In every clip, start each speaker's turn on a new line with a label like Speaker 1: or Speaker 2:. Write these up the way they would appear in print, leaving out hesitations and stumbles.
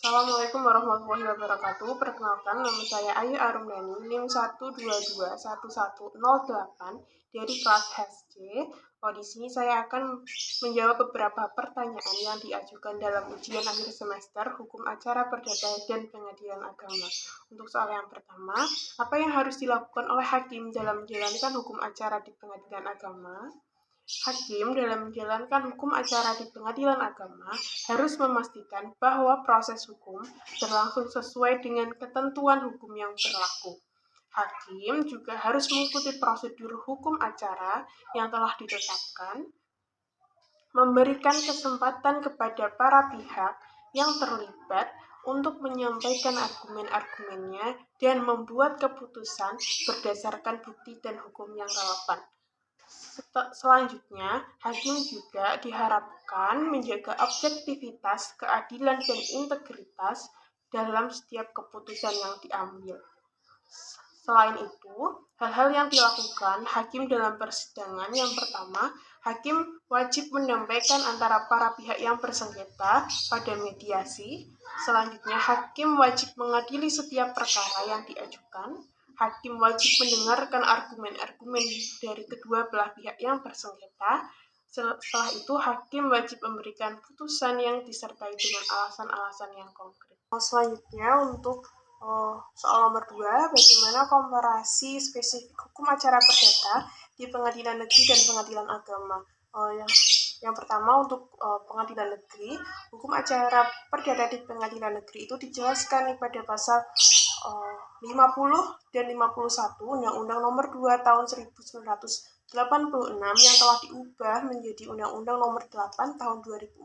Speaker 1: Assalamualaikum warahmatullahi wabarakatuh. Perkenalkan, nama saya Ayu Arumdani, NIM 1221108 dari kelas HSC. Di sini saya akan menjawab beberapa pertanyaan yang diajukan dalam ujian akhir semester Hukum Acara Perdata dan Pengadilan Agama. Untuk soal yang pertama, apa yang harus dilakukan oleh hakim dalam menjalankan hukum acara di Pengadilan Agama? Hakim dalam menjalankan hukum acara di pengadilan agama harus memastikan bahwa proses hukum berlangsung sesuai dengan ketentuan hukum yang berlaku. Hakim juga harus mengikuti prosedur hukum acara yang telah ditetapkan, memberikan kesempatan kepada para pihak yang terlibat untuk menyampaikan argumen-argumennya dan membuat keputusan berdasarkan bukti dan hukum yang relevan. Selanjutnya, hakim juga diharapkan menjaga objektivitas, keadilan, dan integritas dalam setiap keputusan yang diambil. Selain itu, hal-hal yang dilakukan hakim dalam persidangan yang pertama, hakim wajib menyampaikan antara para pihak yang bersengketa pada mediasi. Selanjutnya, hakim wajib mengadili setiap perkara yang diajukan. Hakim wajib mendengarkan argumen-argumen dari kedua belah pihak yang bersengketa. Setelah itu, hakim wajib memberikan putusan yang disertai dengan alasan-alasan yang konkret. Selanjutnya, untuk soal nomor 2, bagaimana komparasi spesifik hukum acara perdata di pengadilan negeri dan pengadilan agama. Yang pertama, untuk pengadilan negeri, hukum acara perdata di pengadilan negeri itu dijelaskan pada pasal 50 dan 51 Undang-Undang Nomor 2 Tahun 1986 yang telah diubah menjadi Undang-Undang Nomor 8 Tahun 2004.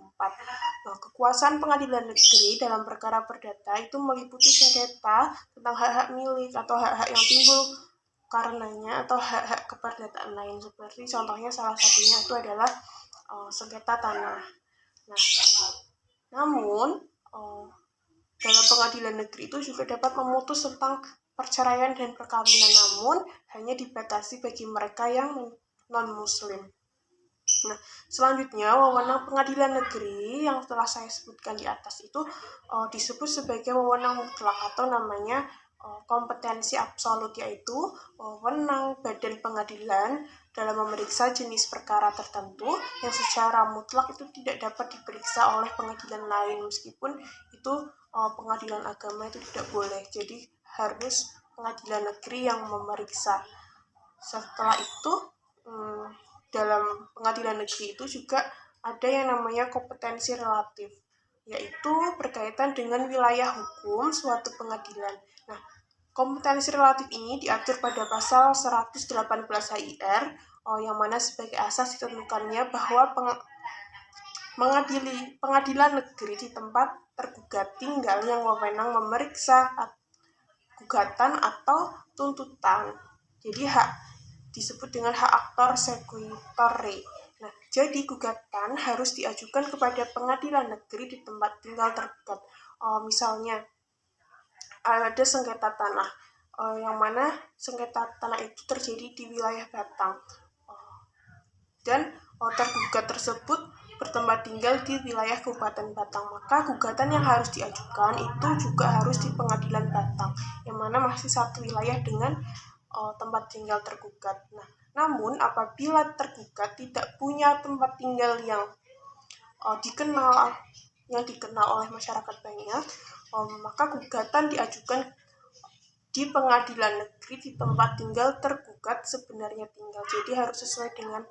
Speaker 1: Kekuasaan pengadilan negeri dalam perkara perdata itu meliputi sengketa tentang hak-hak milik atau hak-hak yang timbul karenanya atau hak-hak keperdataan lain, seperti contohnya salah satunya itu adalah sengketa tanah. Namun dalam pengadilan negeri itu juga dapat memutus tentang perceraian dan perkawinan, namun hanya dibatasi bagi mereka yang non-muslim. Selanjutnya, wewenang pengadilan negeri yang telah saya sebutkan di atas itu disebut sebagai wewenang mutlak atau namanya kompetensi absolut, yaitu wewenang badan pengadilan dalam memeriksa jenis perkara tertentu yang secara mutlak itu tidak dapat diperiksa oleh pengadilan lain, meskipun itu pengadilan agama itu tidak boleh. Jadi harus pengadilan negeri yang memeriksa. Setelah itu, dalam pengadilan negeri itu juga ada yang namanya kompetensi relatif, yaitu berkaitan dengan wilayah hukum suatu pengadilan. Kompetensi relatif ini diatur pada pasal 118 HIR, yang mana sebagai asas ditentukannya bahwa pengadilan negeri di tempat tergugat tinggal yang wewenang memeriksa gugatan atau tuntutan. Jadi disebut dengan hak aktor sequitur. Jadi gugatan harus diajukan kepada pengadilan negeri di tempat tinggal tergugat. Misalnya ada sengketa tanah, yang mana sengketa tanah itu terjadi di wilayah Batang, dan tergugat tersebut bertempat tinggal di wilayah Kabupaten Batang, maka gugatan yang harus diajukan itu juga harus di pengadilan Batang, yang mana masih satu wilayah dengan tempat tinggal tergugat. Namun apabila tergugat tidak punya tempat tinggal yang dikenal oleh masyarakat banyak, maka gugatan diajukan di pengadilan negeri di tempat tinggal tergugat sebenarnya tinggal. Jadi harus sesuai dengan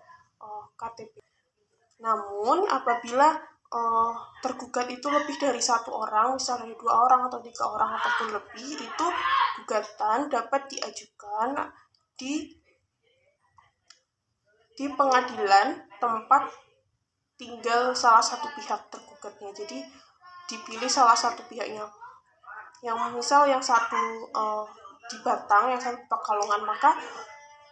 Speaker 1: KTP. Namun apabila tergugat itu lebih dari satu orang, misalnya 2 orang atau 3 orang ataupun lebih, itu gugatan dapat diajukan di pengadilan tempat tinggal salah satu pihak tergugatnya. Jadi dipilih salah satu pihaknya. Yang misal yang satu di Batang, yang satu Pekalongan, maka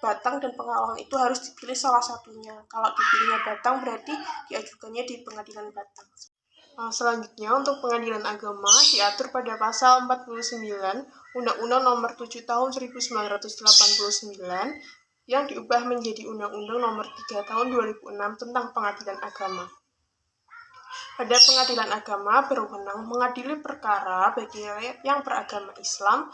Speaker 1: Batang dan Pekalongan itu harus dipilih salah satunya. Kalau dipilihnya Batang berarti diajukannya di pengadilan Batang. Selanjutnya, untuk pengadilan agama diatur pada pasal 49 Undang-Undang Nomor 7 Tahun 1989 yang diubah menjadi Undang-Undang Nomor 3 Tahun 2006 tentang pengadilan agama. Pada pengadilan agama berwenang mengadili perkara bagi yang beragama Islam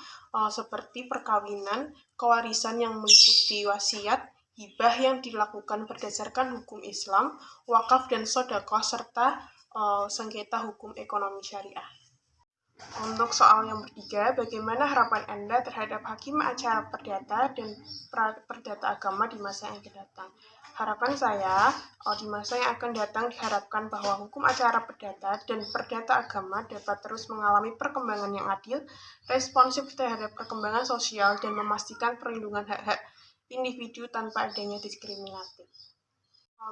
Speaker 1: seperti perkawinan, kewarisan yang meliputi wasiat, hibah yang dilakukan berdasarkan hukum Islam, wakaf dan sedekah, serta sengketa hukum ekonomi syariah. Untuk soal yang ketiga, bagaimana harapan Anda terhadap hakim acara perdata dan perdata agama di masa yang akan datang? Harapan saya, di masa yang akan datang diharapkan bahwa hukum acara perdata dan perdata agama dapat terus mengalami perkembangan yang adil, responsif terhadap perkembangan sosial, dan memastikan perlindungan hak-hak individu tanpa adanya diskriminatif.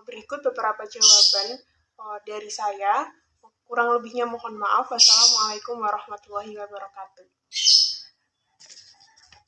Speaker 1: Berikut beberapa jawaban dari saya. Kurang lebihnya mohon maaf. Wassalamualaikum warahmatullahi wabarakatuh.